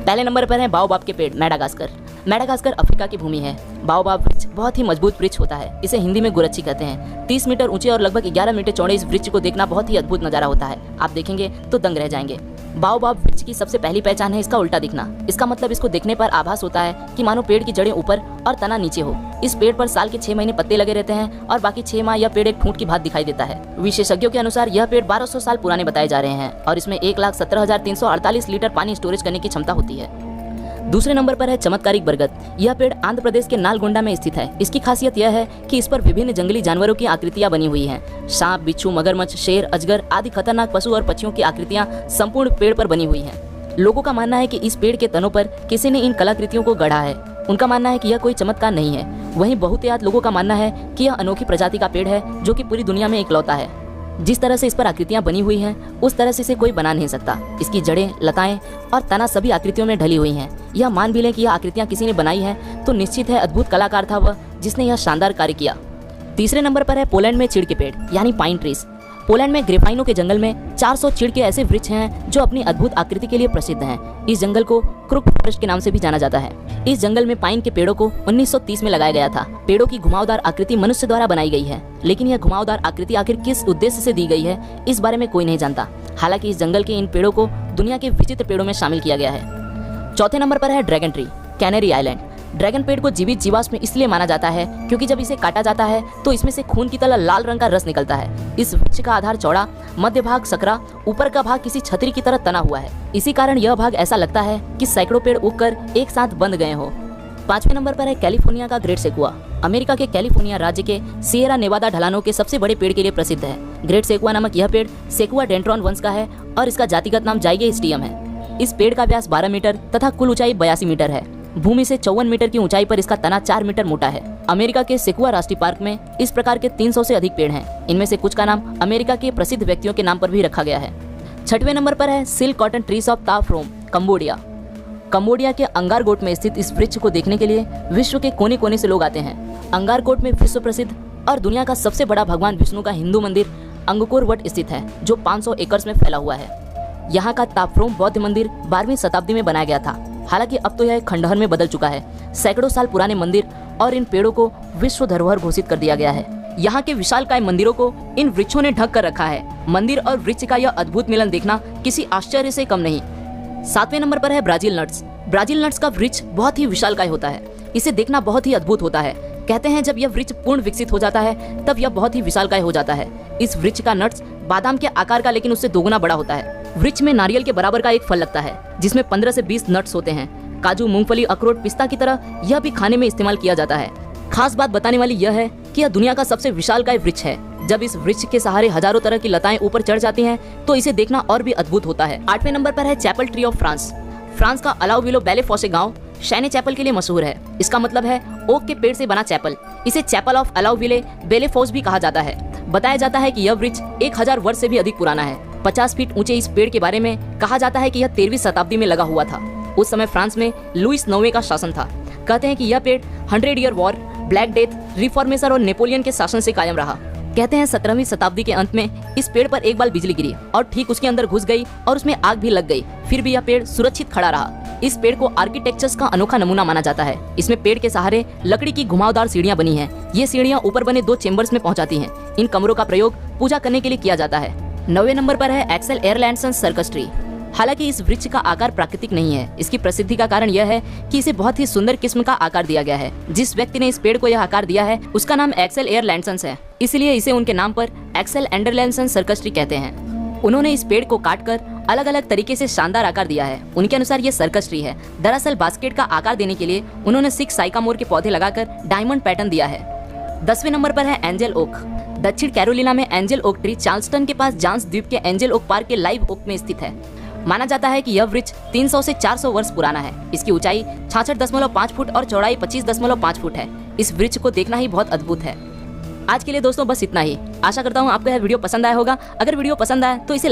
पहले नंबर पर है बाओबाब के पेड़, मेडागास्कर। मेडागास्कर अफ्रीका की भूमि है। बाओबाब वृक्ष बहुत ही मजबूत वृक्ष होता है। इसे हिंदी में गुरच्छी कहते हैं। 30 मीटर ऊंचे और लगभग 11 मीटर चौड़े इस वृक्ष को देखना बहुत ही अद्भुत नजारा होता है। आप देखेंगे तो दंग रह जाएंगे। बाओबाब वृक्ष की सबसे पहली पहचान है इसका उल्टा दिखना। इसका मतलब इसको देखने पर आभास होता है कि मानो पेड़ की जड़ें ऊपर और तना नीचे हो। इस पेड़ पर साल के 6 महीने पत्ते लगे रहते हैं और बाकी 6 माह यह पेड़ एक ठूंठ की भांति दिखाई देता है। विशेषज्ञों के अनुसार यह पेड़ 1200 साल पुराने बताए जा रहे हैं और इसमें 1,17,348 लीटर पानी स्टोरेज करने की क्षमता होती है। दूसरे नंबर पर है चमत्कारिक बरगद। यह पेड़ आंध्र प्रदेश के नालगोंडा में स्थित है। इसकी खासियत यह है कि इस पर विभिन्न जंगली जानवरों की आकृतियां बनी हुई हैं। सांप, बिच्छू, मगरमच्छ, शेर, अजगर आदि खतरनाक पशु और पक्षियों की आकृतियां संपूर्ण पेड़ पर बनी हुई हैं। लोगों का मानना है कि इस पेड़ के तनों पर किसी ने इन कलाकृतियों को गढ़ा है। उनका मानना है कि यह कोई चमत्कार नहीं है। वहीं बहुतायत लोगों का मानना है कि यह अनोखी प्रजाति का पेड़ है जो कि पूरी दुनिया में इकलौता है। जिस तरह से इस पर आकृतियां बनी हुई हैं उस तरह से इसे कोई बना नहीं सकता। इसकी जड़ें, लताएं और तना सभी आकृतियों में ढली हुई हैं। यह मान भी लें कि यह आकृतियां किसी ने बनाई हैं तो निश्चित है अद्भुत कलाकार था वह जिसने यह शानदार कार्य किया। तीसरे नंबर पर है पोलैंड में चीड़ के पेड़ यानी पाइन ट्रीज। पोलैंड में ग्रेफाइनो के जंगल में 400 चीड़ के ऐसे वृक्ष हैं जो अपनी अद्भुत आकृति के लिए प्रसिद्ध हैं। इस जंगल को क्रुक फॉरेस्ट के नाम से भी जाना जाता है। इस जंगल में पाइन के पेड़ों को 1930 में लगाया गया था। पेड़ों की घुमावदार आकृति मनुष्य द्वारा बनाई गई है, लेकिन यह घुमावदार आकृति आखिर किस उद्देश्य से दी गई है इस बारे में कोई नहीं जानता। हालांकि इस जंगल के इन पेड़ों को दुनिया के विचित्र पेड़ों में शामिल किया गया है। चौथे नंबर पर है dragon tree, canary island. Dragon पेड़ को जीवित जीवाश्म इसलिए माना जाता है क्योंकि जब इसे काटा जाता है तो इसमें से खून की तरह लाल रंग का रस निकलता है। इस वृक्ष का आधार चौड़ा, मध्य भाग सकरा, ऊपर का भाग किसी छतरी की तरह तना हुआ है। इसी कारण यह भाग ऐसा लगता है कि सैकड़ों पेड़ उगकर एक साथ बंध गए हो। पांचवें नंबर पर है कैलिफोर्निया का ग्रेट सेकुआ। अमेरिका के कैलिफोर्निया राज्य के सिएरा नेवादा ढलानों के सबसे बड़े पेड़ के लिए प्रसिद्ध है। ग्रेट सेकुआ नामक यह पेड़ सेकुआ डेंड्रॉन वंश का है और इसका जातिगत नाम जाइगेस्टियम है। इस पेड़ का व्यास 12 मीटर तथा कुल ऊंचाई 82 मीटर है। भूमि से 54 मीटर की ऊंचाई पर इसका तना 4 मीटर मोटा है। अमेरिका के सेकुआ राष्ट्रीय पार्क में इस प्रकार के 300 से अधिक पेड़ हैं। इनमें से कुछ का नाम अमेरिका के प्रसिद्ध व्यक्तियों के नाम पर भी रखा गया है। छठवें नंबर पर है सिल्क कॉटन ट्रीज ऑफ ता फ्रोम, कंबोडिया। कंबोडिया के अंगारकोट में स्थित इस वृक्ष को देखने के लिए विश्व के कोने कोने से लोग आते हैं। अंगारकोट में विश्व प्रसिद्ध और दुनिया का सबसे बड़ा भगवान विष्णु का हिंदू मंदिर अंगकोर वट स्थित है जो 500 एकड़ में फैला हुआ है। यहाँ का ताफ्रोम बौद्ध मंदिर 12वीं शताब्दी में बनाया गया था। हालांकि अब तो यह खंडहर में बदल चुका है। सैकड़ों साल पुराने मंदिर और इन पेड़ों को विश्व धरोहर घोषित कर दिया गया है। यहाँ के विशालकाय मंदिरों को इन वृक्षों ने ढक कर रखा है। मंदिर और वृक्ष का यह अद्भुत मिलन देखना किसी आश्चर्य से कम नहीं। 7वें नंबर पर है ब्राजील नट्स। ब्राजील नट्स का वृक्ष बहुत ही विशालकाय होता है। इसे देखना बहुत ही अद्भुत होता है। कहते हैं जब यह वृक्ष पूर्ण विकसित हो जाता है तब यह बहुत ही विशालकाय हो जाता है। इस वृक्ष का नट्स बादाम के आकार का लेकिन उससे दोगुना बड़ा होता है। वृक्ष में नारियल के बराबर का एक फल लगता है जिसमें 15 से 20 नट्स होते हैं। काजू, मूंगफली, अखरोट, पिस्ता की तरह यह भी खाने में इस्तेमाल किया जाता है। खास बात बताने वाली यह है कि यह दुनिया का सबसे विशालकाय वृक्ष है। जब इस वृक्ष के सहारे हजारों तरह की लताएं ऊपर चढ़ जाती हैं तो इसे देखना और भी अद्भुत होता है। 8वें नंबर पर है chapel tree of France. France का अलाउविलो बेलेफोसे गांव शैने चैपल के लिए मशहूर है। इसका मतलब है ओक के पेड़ से बना चैपल। इसे चैपल ऑफ अलाउविले बेलेफोस भी कहा जाता है। बताया जाता है कि यह वृक्ष 1000 वर्ष से भी अधिक पुराना है। 50 फीट ऊंचे इस पेड़ के बारे में कहा जाता है कि यह 13वीं शताब्दी में लगा हुआ था। उस समय फ्रांस में लुइस 9वें का शासन था। कहते हैं कि यह पेड़ 100 year war, black death, reformation और नेपोलियन के शासन से कायम रहा। कहते हैं 17वीं शताब्दी के अंत में इस पेड़ पर एक बार बिजली गिरी और ठीक उसके अंदर घुस गई और उसमें आग भी लग गई। फिर भी यह पेड़ सुरक्षित खड़ा रहा। इस पेड़ को आर्किटेक्चर्स का अनोखा नमूना माना जाता है। इसमें पेड़ के सहारे लकड़ी की घुमावदार सीढ़ियां बनी हैं। ये सीढ़ियां ऊपर बने 2 चेंबर्स में पहुंचाती हैं। इन कमरों का प्रयोग पूजा करने के लिए किया जाता है। 9वें नंबर पर है एक्सेल एयरलैंडसन सर्कस ट्री। हालांकि इस वृक्ष का आकार प्राकृतिक नहीं है। इसकी प्रसिद्धि का कारण यह है कि इसे बहुत ही सुंदर किस्म का आकार दिया गया है। जिस व्यक्ति ने इस पेड़ को यह आकार दिया है उसका नाम एक्सेल एयरलैंडसन है, इसलिए इसे उनके नाम पर एक्सेल एंडरलैंडसन सर्कस ट्री कहते हैं। उन्होंने इस पेड़ को काटकर अलग अलग तरीके से शानदार आकार दिया है। उनके अनुसार ये सर्कस ट्री है। दरअसल बास्केट का आकार देने के लिए उन्होंने 6 साइकामोर के पौधे लगाकर डायमंड पैटर्न दिया है। 10वें नंबर पर है एंजल ओक। दक्षिण कैरोलिना में एंजल ओक ट्री चार्ल्सटन के पास जांस द्वीप के एंजल ओक पार्क के लाइव ओक में स्थित है। माना जाता है कि यह वृक्ष 300 से 400 वर्ष पुराना है। इसकी ऊंचाई 66.5 फुट और चौड़ाई 25.5 फुट है। इस वृक्ष को देखना ही बहुत अद्भुत है। आज के लिए दोस्तों बस इतना ही। आशा करता हूँ आपको यह वीडियो पसंद आया होगा। अगर वीडियो पसंद आया तो इसे